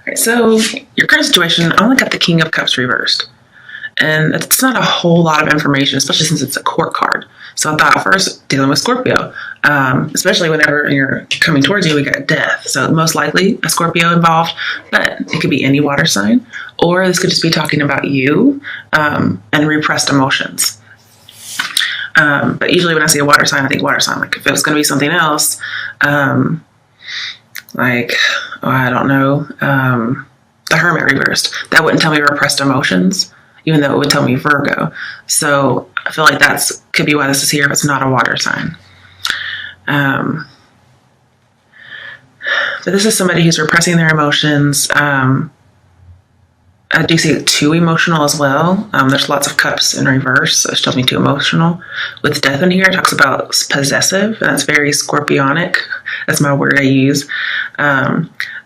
Right, so your current situation, I only got the King of Cups reversed. And it's not a whole lot of information, especially since it's a court card. So I thought first, dealing with Scorpio, especially whenever you're coming towards you, we got death. So most likely a Scorpio involved, but it could be any water sign, or this could just be talking about you and repressed emotions. But usually when I see a water sign, I think water sign. Like if it was going to be something else, I don't know, the Hermit reversed, that wouldn't tell me repressed emotions, even though it would tell me Virgo. So I feel like could be why this is here if it's not a water sign. But this is somebody who's repressing their emotions. I do see it too emotional as well. There's lots of cups in reverse, so it tells me too emotional. With death in here, it talks about possessive, and that's very Scorpionic. That's my word I use.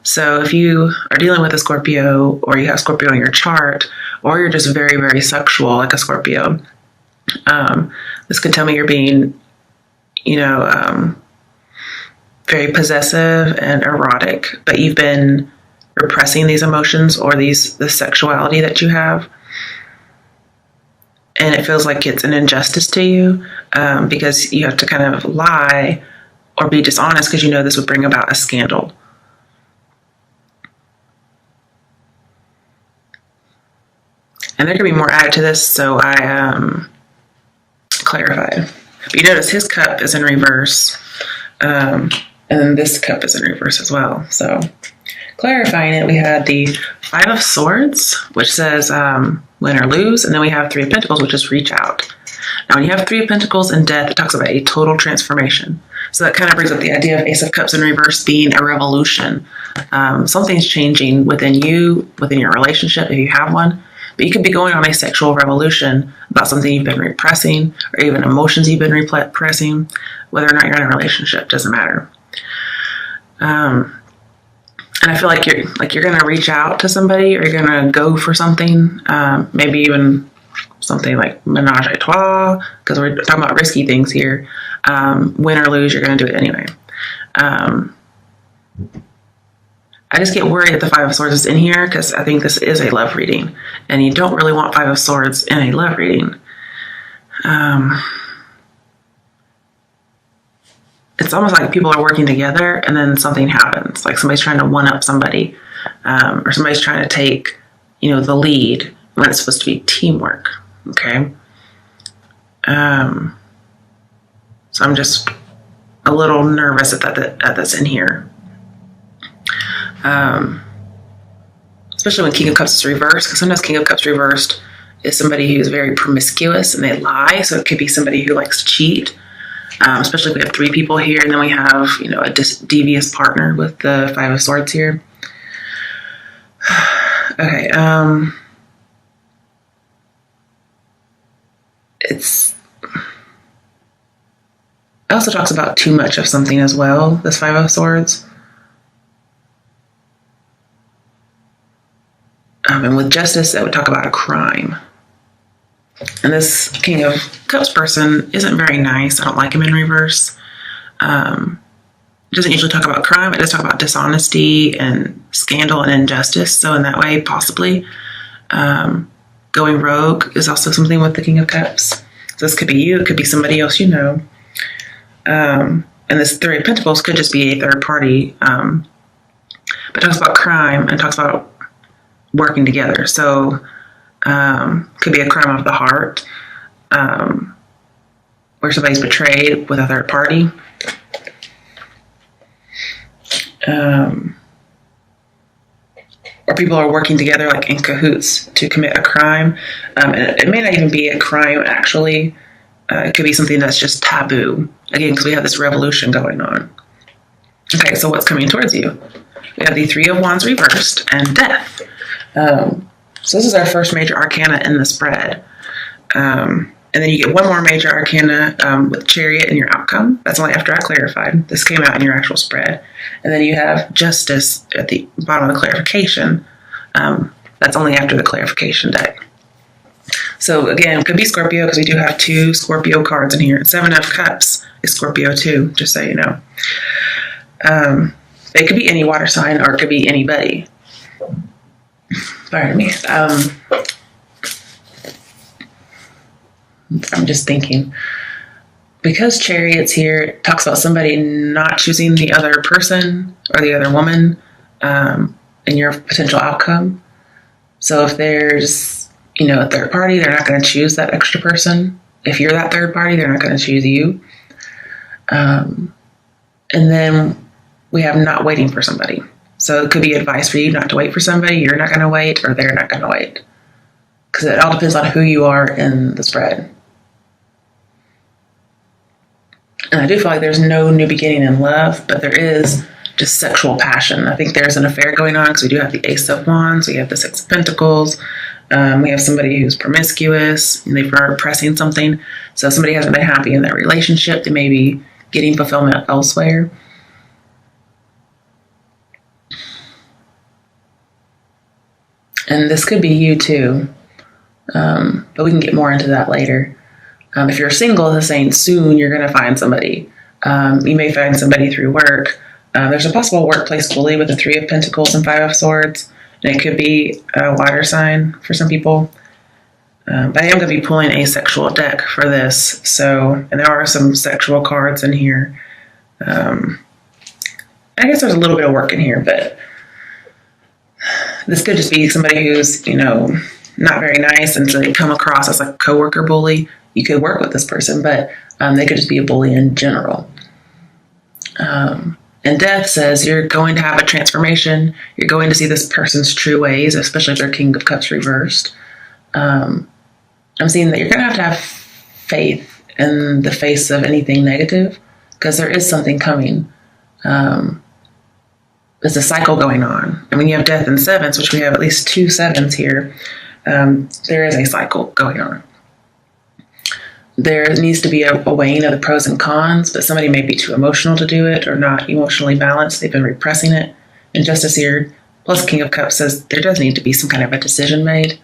So if you are dealing with a Scorpio, or you have Scorpio in your chart, or you're just very, very sexual like a Scorpio, this could tell me you're being, very possessive and erotic, but you've been repressing these emotions or the sexuality that you have. And it feels like it's an injustice to you because you have to kind of lie or be dishonest because you know this would bring about a scandal. And there could be more added to this, so I clarified. But you notice his cup is in reverse, and then this cup is in reverse as well. So clarifying it, we had the Five of Swords, which says win or lose, and then we have Three of Pentacles, which is reach out. Now, when you have Three of Pentacles and death, it talks about a total transformation. So that kind of brings up the idea of Ace of Cups in reverse being a revolution. Something's changing within you, within your relationship, if you have one. But you could be going on a sexual revolution about something you've been repressing, or even emotions you've been repressing. Whether or not you're in a relationship, doesn't matter. And I feel like you're going to reach out to somebody, or you're going to go for something, maybe even something like menage a trois, because we're talking about risky things here. Win or lose, you're going to do it anyway. I just get worried that the Five of Swords is in here because I think this is a love reading, and you don't really want Five of Swords in a love reading. It's almost like people are working together and then something happens. Like somebody's trying to one-up somebody, or somebody's trying to take, the lead when it's supposed to be teamwork. Okay. So I'm just a little nervous that that's in here. Especially when King of Cups is reversed, because sometimes King of Cups reversed is somebody who's very promiscuous and they lie. So it could be somebody who likes to cheat. Especially if we have three people here, and then we have, a devious partner with the Five of Swords here. Okay. It also talks about too much of something as well, this Five of Swords. And with justice, that would talk about a crime. And this King of Cups person isn't very nice. I don't like him in reverse. It doesn't usually talk about crime. It does talk about dishonesty and scandal and injustice. So in that way, possibly going rogue is also something with the King of Cups. So this could be you. It could be somebody else you know. And this Three of Pentacles could just be a third party. But it talks about crime and talks about working together. So could be a crime of the heart, where somebody's betrayed with a third party. Or people are working together like in cahoots to commit a crime. And it may not even be a crime, actually. It could be something that's just taboo. Again, because we have this revolution going on. Okay, so what's coming towards you? We have the Three of Wands reversed and death. So this is our first major arcana in the spread. And then you get one more major arcana with Chariot in your outcome. That's only after I clarified. This came out in your actual spread. And then you have Justice at the bottom of the clarification. That's only after the clarification deck. So again, it could be Scorpio because we do have two Scorpio cards in here. Seven of Cups is Scorpio too, just so you know. It could be any water sign or it could be anybody. Pardon me. I'm just thinking. Because Chariot's here, it talks about somebody not choosing the other person or the other woman in your potential outcome. So if there's, a third party, they're not going to choose that extra person. If you're that third party, they're not going to choose you. And then we have not waiting for somebody. So it could be advice for you not to wait for somebody. You're not going to wait, or they're not going to wait. Because it all depends on who you are in the spread. And I do feel like there's no new beginning in love, but there is just sexual passion. I think there's an affair going on because we do have the Ace of Wands. We have the Six of Pentacles. We have somebody who's promiscuous and they're repressing something. So somebody hasn't been happy in that relationship. They may be getting fulfillment elsewhere. And this could be you too. But we can get more into that later. If you're single, it's saying soon you're going to find somebody. You may find somebody through work. There's a possible workplace bully with the Three of Pentacles and Five of Swords. And it could be a water sign for some people. But I am going to be pulling a sexual deck for this. And there are some sexual cards in here. I guess there's a little bit of work in here, but this could just be somebody who's, not very nice, and so they come across as a coworker bully. You could work with this person, but they could just be a bully in general. And Death says you're going to have a transformation. You're going to see this person's true ways, especially if they're King of Cups reversed. I'm seeing that you're going to have faith in the face of anything negative, because there is something coming. There's a cycle going on. And when you have Death in sevens, which we have at least 2 sevens here, there is a cycle going on. There needs to be a weighing of the pros and cons, but somebody may be too emotional to do it or not emotionally balanced. They've been repressing it. And Justice here, plus King of Cups, says there does need to be some kind of a decision made.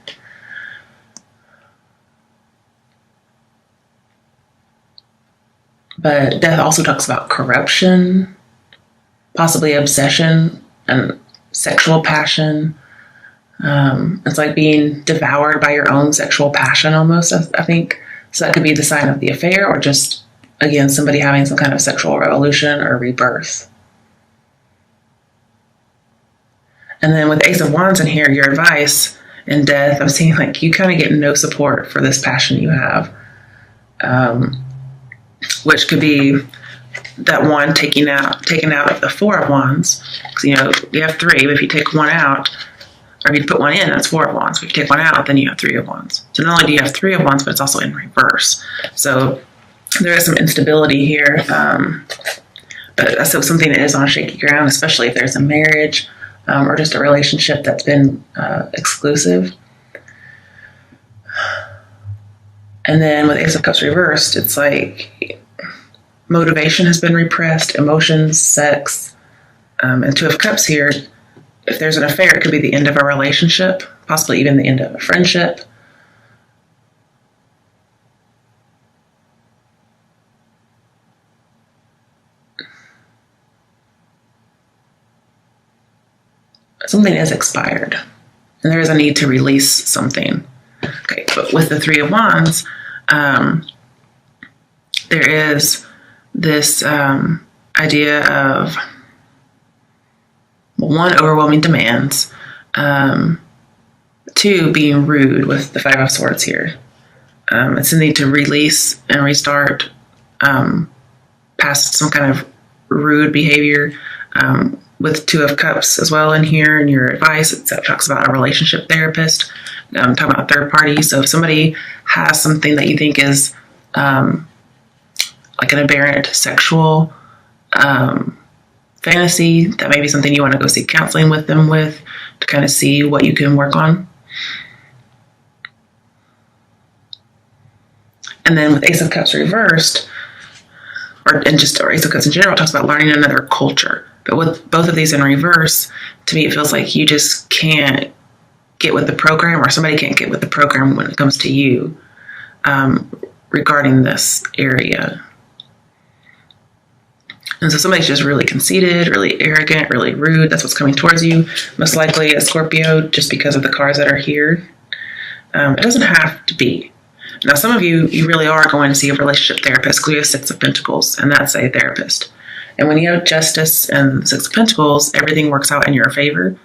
But Death also talks about corruption, possibly obsession and sexual passion. It's like being devoured by your own sexual passion almost, I think. So that could be the sign of the affair, or just, again, somebody having some kind of sexual revolution or rebirth. And then with Ace of Wands in here, your advice in Death, I'm seeing like you kind of get no support for this passion you have. Which could be that one taken out of the Four of Wands. Because, you have 3, but if you take one out, or if you put one in, that's 4 of Wands. If you take one out, then you have 3 of Wands. So not only do you have 3 of Wands, but it's also in reverse. So there is some instability here. But that's something that is on shaky ground, especially if there's a marriage or just a relationship that's been exclusive. And then with Ace of Cups reversed, it's like motivation has been repressed, emotions, sex. And 2 of Cups here, if there's an affair, it could be the end of a relationship, possibly even the end of a friendship. Something is expired, and there is a need to release something. Okay, but with the 3 of Wands, there is this idea of, 1, overwhelming demands, 2, being rude with the 5 of Swords here. It's a need to release and restart past some kind of rude behavior. With 2 of Cups as well in here, and your advice, it talks about a relationship therapist, talking about third party. So if somebody has something that you think is like an aberrant sexual fantasy, that may be something you want to go seek counseling with them with to kind of see what you can work on. And then with Ace of Cups reversed, or Ace of Cups in general, talks about learning another culture. But with both of these in reverse, to me, it feels like you just can't get with the program, or somebody can't get with the program when it comes to you regarding this area. And so somebody's just really conceited, really arrogant, really rude. That's what's coming towards you. Most likely a Scorpio, just because of the cards that are here. It doesn't have to be. Now, some of you really are going to see a relationship therapist because we have Six of Pentacles, and that's a therapist. And when you have Justice and Six of Pentacles, everything works out in your favor.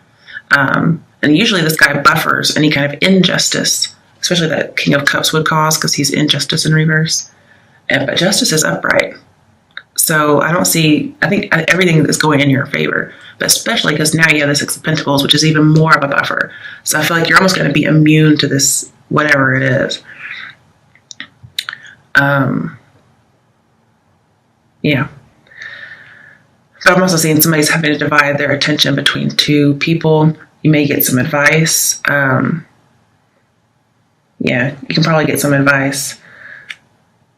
And usually this guy buffers any kind of injustice, especially that King of Cups would cause because he's injustice in reverse. But Justice is upright. So I think everything is going in your favor, but especially because now you have the Six of Pentacles, which is even more of a buffer. So I feel like you're almost going to be immune to this, whatever it is. Yeah. But I'm also seeing somebody's having to divide their attention between two people. You may get some advice. Yeah, you can probably get some advice.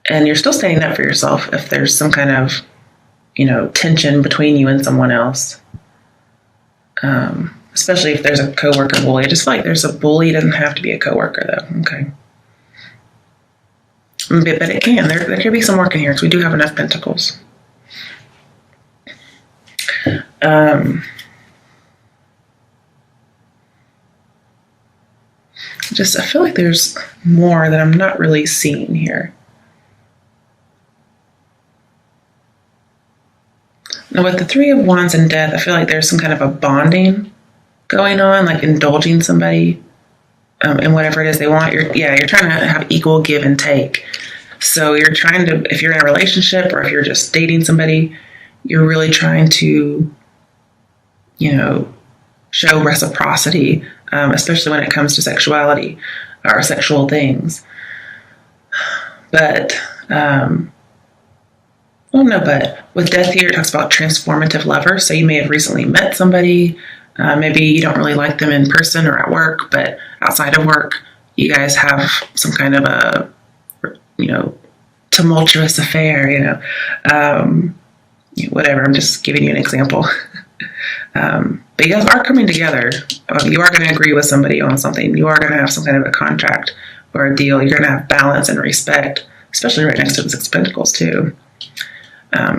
And you're still standing up for yourself if there's some kind of, tension between you and someone else. Especially if there's a coworker bully. I just feel like there's a bully. It doesn't have to be a coworker, though. Okay. But it can. There could be some work in here because we do have enough pentacles. I feel like there's more that I'm not really seeing here. Now, with the Three of Wands and Death, I feel like there's some kind of a bonding going on, like indulging somebody in whatever it is they want. You're trying to have equal give and take. So you're trying to, if you're in a relationship or if you're just dating somebody, you're really trying to, show reciprocity, especially when it comes to sexuality or sexual things. But, with Death here, it talks about transformative lovers. So you may have recently met somebody. Maybe you don't really like them in person or at work, but outside of work, you guys have some kind of a, tumultuous affair, whatever. I'm just giving you an example. But you guys are coming together. You are going to agree with somebody on something. You are going to have some kind of a contract or a deal. You're going to have balance and respect, especially right next to the Six of Pentacles too.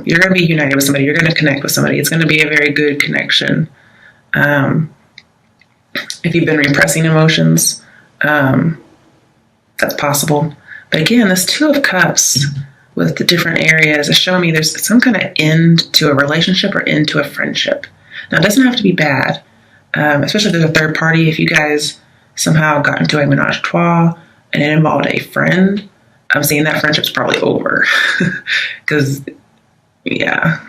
You're going to be united with somebody. You're going to connect with somebody. It's going to be a very good connection. If you've been repressing emotions, that's possible. But again, this Two of Cups with the different areas is showing me there's some kind of end to a relationship or end to a friendship. Now, it doesn't have to be bad, especially if there's a third party. If you guys somehow got into a menage a trois and it involved a friend, I'm seeing that friendship's probably over. Because, yeah.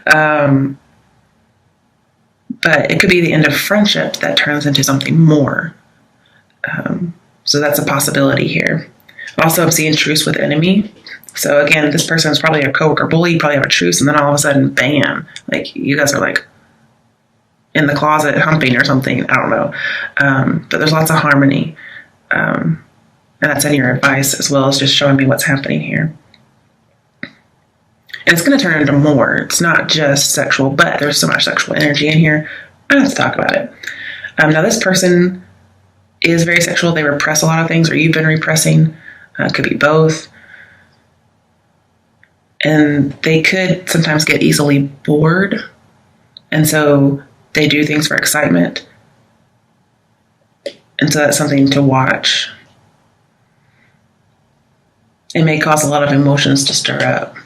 But it could be the end of friendship that turns into something more. So that's a possibility here. Also, I'm seeing truce with enemy. So again, this person is probably a coworker bully. You probably have a truce, and then all of a sudden, bam! Like you guys are like in the closet humping or something. I don't know. But there's lots of harmony, and that's in your advice as well as just showing me what's happening here. And it's going to turn into more. It's not just sexual, but there's so much sexual energy in here. Let's talk about it. Now, this person is very sexual. They repress a lot of things, or you've been repressing. Could be both. And they could sometimes get easily bored. And so they do things for excitement. And so that's something to watch. It may cause a lot of emotions to stir up.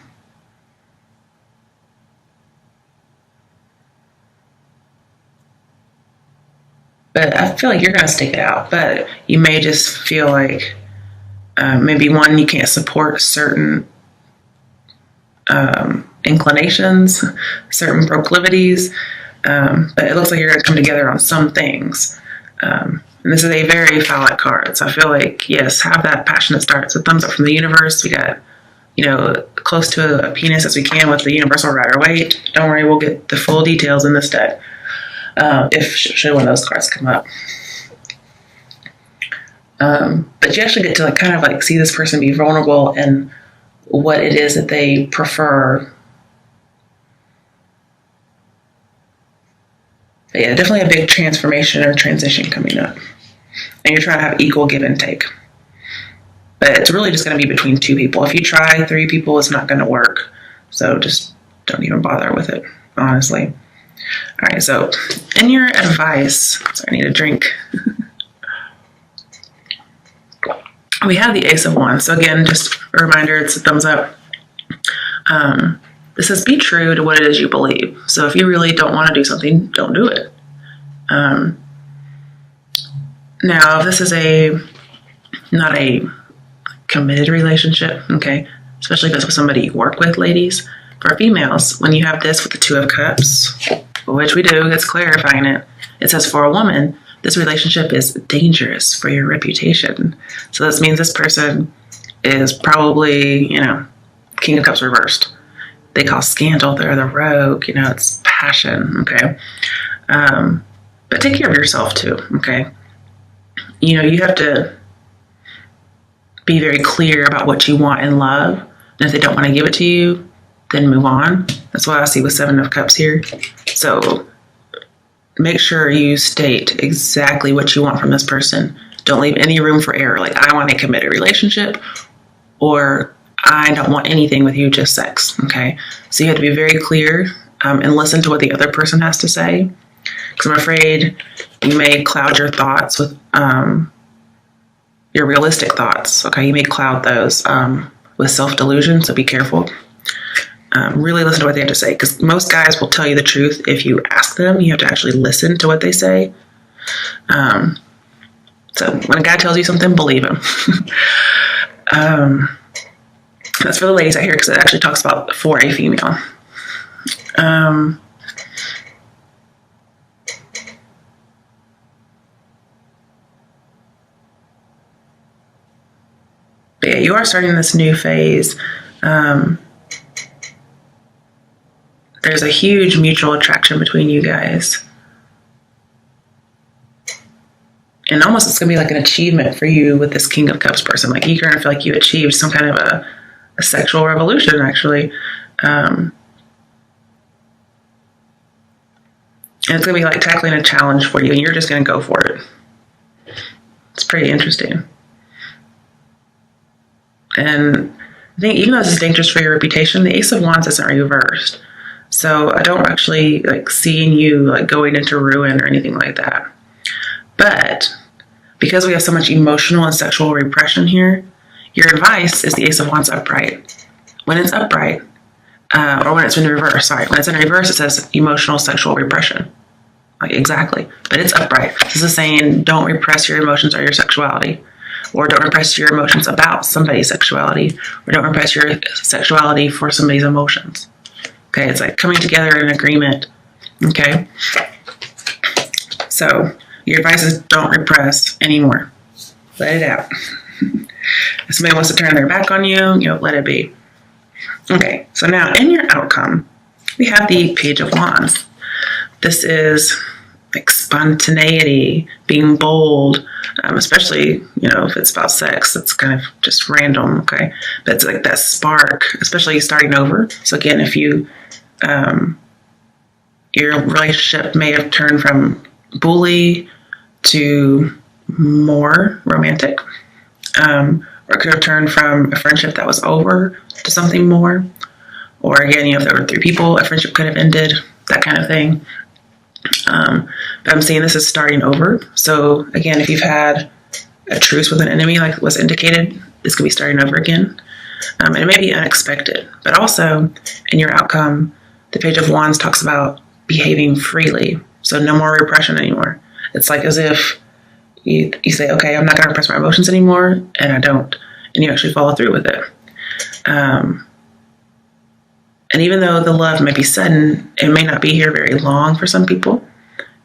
But I feel like you're going to stick it out. But you may just feel like maybe one, you can't support certain inclinations, certain proclivities. But it looks like you're going to come together on some things. And this is a very phallic card. So I feel like, yes, have that passionate start. So thumbs up from the universe. We got, close to a penis as we can with the universal rider weight. Don't worry, we'll get the full details in this deck. If should one of those cards come up. But you actually get to kind of see this person be vulnerable and what it is that they prefer. But yeah, definitely a big transformation or transition coming up. And you're trying to have equal give and take. But it's really just going to be between two people. If you try 3 people, it's not going to work. So just don't even bother with it, honestly. All right, so in your advice, sorry, I need a drink. We have the Ace of Wands. So again, just a reminder, it's a thumbs up. This says be true to what it is you believe. So if you really don't want to do something, don't do it. Now, if this is not a committed relationship, okay, especially if it's with somebody you work with, ladies. For females, when you have this with the Two of Cups, which we do, it's clarifying it. It says for a woman, this relationship is dangerous for your reputation. So this means this person is probably, King of Cups reversed. They cause scandal. They're the rogue. It's passion. Okay. But take care of yourself too. Okay. You have to be very clear about what you want in love. And if they don't want to give it to you, then move on. That's what I see with Seven of Cups here. So make sure you state exactly what you want from this person. Don't leave any room for error. Like, I want a committed relationship, or I don't want anything with you, just sex. Okay. So you have to be very clear and listen to what the other person has to say. Because I'm afraid you may cloud your thoughts with your realistic thoughts. Okay. You may cloud those with self-delusion. So be careful. Really listen to what they have to say, because most guys will tell you the truth if you ask them. You have to actually listen to what they say. So when a guy tells you something, believe him. That's for the ladies out here, because it actually talks about for a female. But yeah, you are starting this new phase. There's a huge mutual attraction between you guys. And almost it's going to be like an achievement for you with this King of Cups person. Like, you're going to feel like you achieved some kind of a sexual revolution, actually. And it's going to be like tackling a challenge for you, and you're just going to go for it. It's pretty interesting. And I think even though this is dangerous for your reputation, the Ace of Wands isn't reversed. So I don't actually like seeing you like going into ruin or anything like that. But because we have so much emotional and sexual repression here, your advice is the Ace of Wands upright. When it's upright, or when it's in reverse, sorry. When it's in reverse, it says emotional sexual repression. Like, exactly. But it's upright. This is saying don't repress your emotions or your sexuality. Or don't repress your emotions about somebody's sexuality. Or don't repress your sexuality for somebody's emotions. Okay, it's like coming together in agreement. Okay? So, your advice is don't repress anymore. Let it out. If somebody wants to turn their back on you, let it be. Okay, so now in your outcome, we have the Page of Wands. This is like spontaneity, being bold, especially, if it's about sex, it's kind of just random, okay? But it's like that spark, especially starting over. So again, if you, your relationship may have turned from bully to more romantic, or it could have turned from a friendship that was over to something more. Or again, if there were 3 people, a friendship could have ended, that kind of thing. But I'm seeing this is starting over. So again, if you've had a truce with an enemy, like was indicated, this could be starting over again. And it may be unexpected, but also in your outcome, the Page of Wands talks about behaving freely. So no more repression anymore. It's like as if you say, okay, I'm not going to repress my emotions anymore, and I don't. And you actually follow through with it. And even though the love may be sudden, it may not be here very long for some people,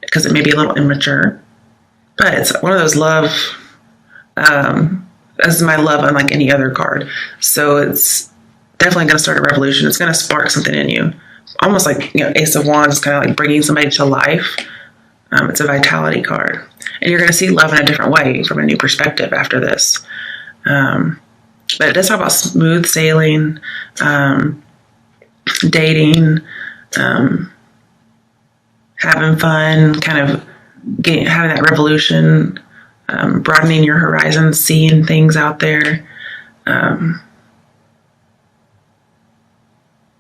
because it may be a little immature. But it's one of those love, this is my love unlike any other card. So it's definitely going to start a revolution. It's going to spark something in you. Almost like, Ace of Wands is kind of like bringing somebody to life. It's a vitality card. And you're going to see love in a different way from a new perspective after this. But it does talk about smooth sailing, dating, having fun, kind of having that revolution, broadening your horizons, seeing things out there.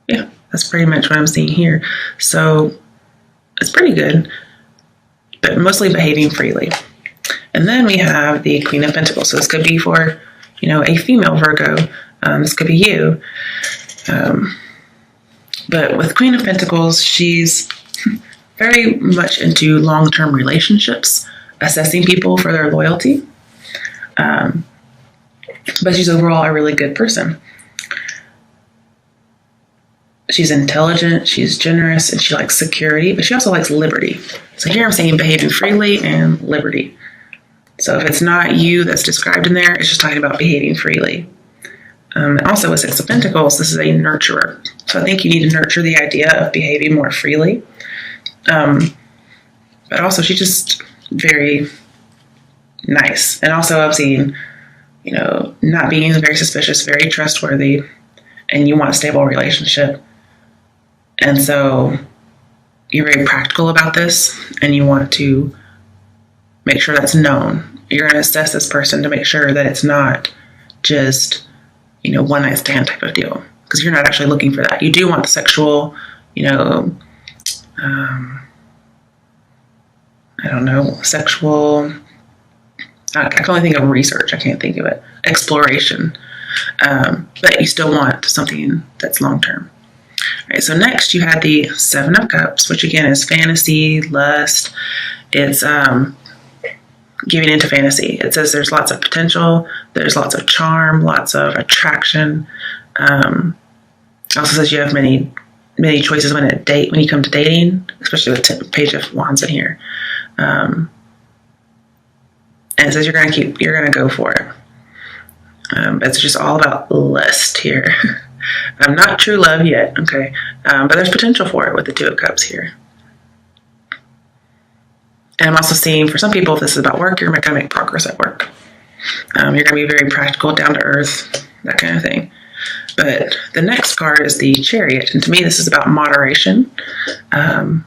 Yeah, That's pretty much what I'm seeing here. So it's pretty good, but mostly behaving freely. And then we have the Queen of Pentacles. So this could be for, a female Virgo. This could be you. But with Queen of Pentacles, she's very much into long-term relationships, assessing people for their loyalty. But she's overall a really good person. She's intelligent, she's generous, and she likes security, but she also likes liberty. So here I'm saying behaving freely and liberty. So if it's not you that's described in there, it's just talking about behaving freely. And also with Six of Pentacles, this is a nurturer. So I think you need to nurture the idea of behaving more freely. But also she's just very nice. And also I'm seeing, not being very suspicious, very trustworthy, and you want a stable relationship. And so you're very practical about this, and you want to make sure that's known. You're going to assess this person to make sure that it's not just, one night stand type of deal, because you're not actually looking for that. You do want the sexual, sexual, I can only think of research. I can't think of it. Exploration. But you still want something that's long-term. All right, so next you had the Seven of Cups, which again is fantasy, lust. It's giving into fantasy. It says there's lots of potential, there's lots of charm, lots of attraction. It also says you have many choices when you come to dating, especially with the Page of Wands in here. And it says you're gonna go for it. It's just all about lust here. Not true love yet, okay? But there's potential for it with the Two of Cups here. And I'm also seeing, for some people, if this is about work, you're going to make progress at work. You're going to be very practical, down to earth, that kind of thing. But the next card is the Chariot. And to me, this is about moderation of,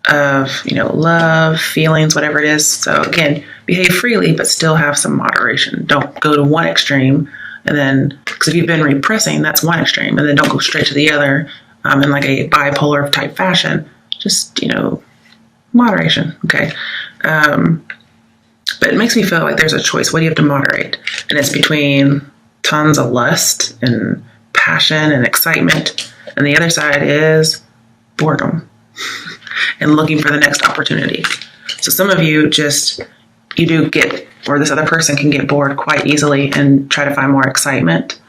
love, feelings, whatever it is. So again, behave freely, but still have some moderation. Don't go to one extreme. And then, because if you've been repressing, that's one extreme. And then don't go straight to the other in like a bipolar type fashion. Just, moderation. Okay. But it makes me feel like there's a choice. What do you have to moderate? And it's between tons of lust and passion and excitement. And the other side is boredom and looking for the next opportunity. So some of you do get, or this other person can get bored quite easily and try to find more excitement.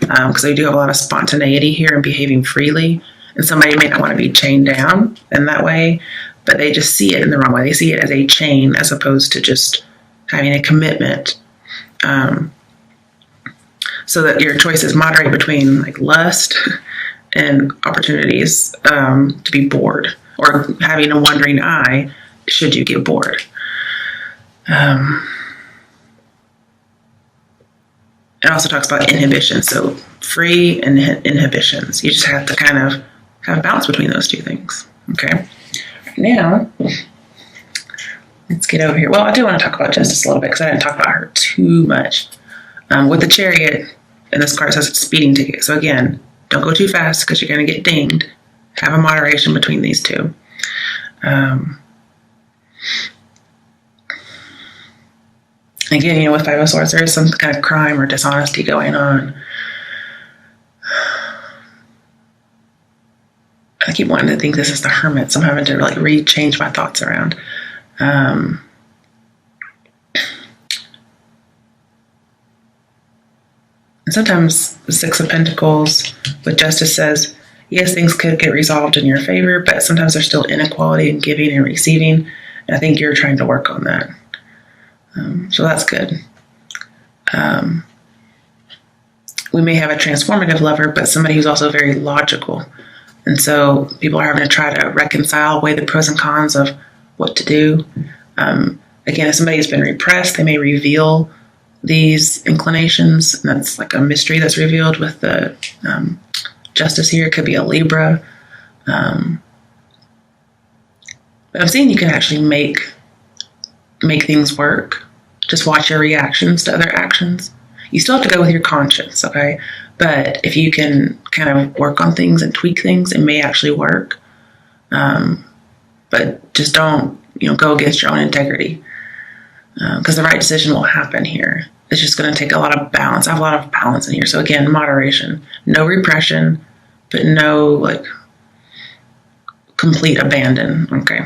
Because they do have a lot of spontaneity here and behaving freely. And somebody may not want to be chained down in that way, but they just see it in the wrong way. They see it as a chain as opposed to just having a commitment. So that your choice is moderate between like lust and opportunities to be bored, or having a wandering eye should you get bored. It also talks about inhibition, so free and inhibitions. You just have to kind of have a balance between those two things. Okay. Now, let's get over here. Well, I do want to talk about Justice a little bit because I didn't talk about her too much. With the Chariot, and this card says it's a speeding ticket. So again, don't go too fast because you're going to get dinged. Have a moderation between these two. Again, with Five of Swords, there is some kind of crime or dishonesty going on. I keep wanting to think this is the Hermit, so I'm having to change my thoughts around. And sometimes the Six of Pentacles with Justice says, yes, things could get resolved in your favor, but sometimes there's still inequality in giving and receiving. And I think you're trying to work on that. So that's good. We may have a transformative lover, but somebody who's also very logical. And so people are having to try to reconcile, weigh the pros and cons of what to do. Again, if somebody has been repressed, they may reveal these inclinations. And that's like a mystery that's revealed with the Justice here. It could be a Libra. But I'm seeing you can actually make things work. Just watch your reactions to other actions. You still have to go with your conscience, okay? But if you can kind of work on things and tweak things, it may actually work. But just don't, go against your own integrity, because the right decision will happen here. It's just going to take a lot of balance. I have a lot of balance in here. So again, moderation, no repression, but no complete abandon. Okay.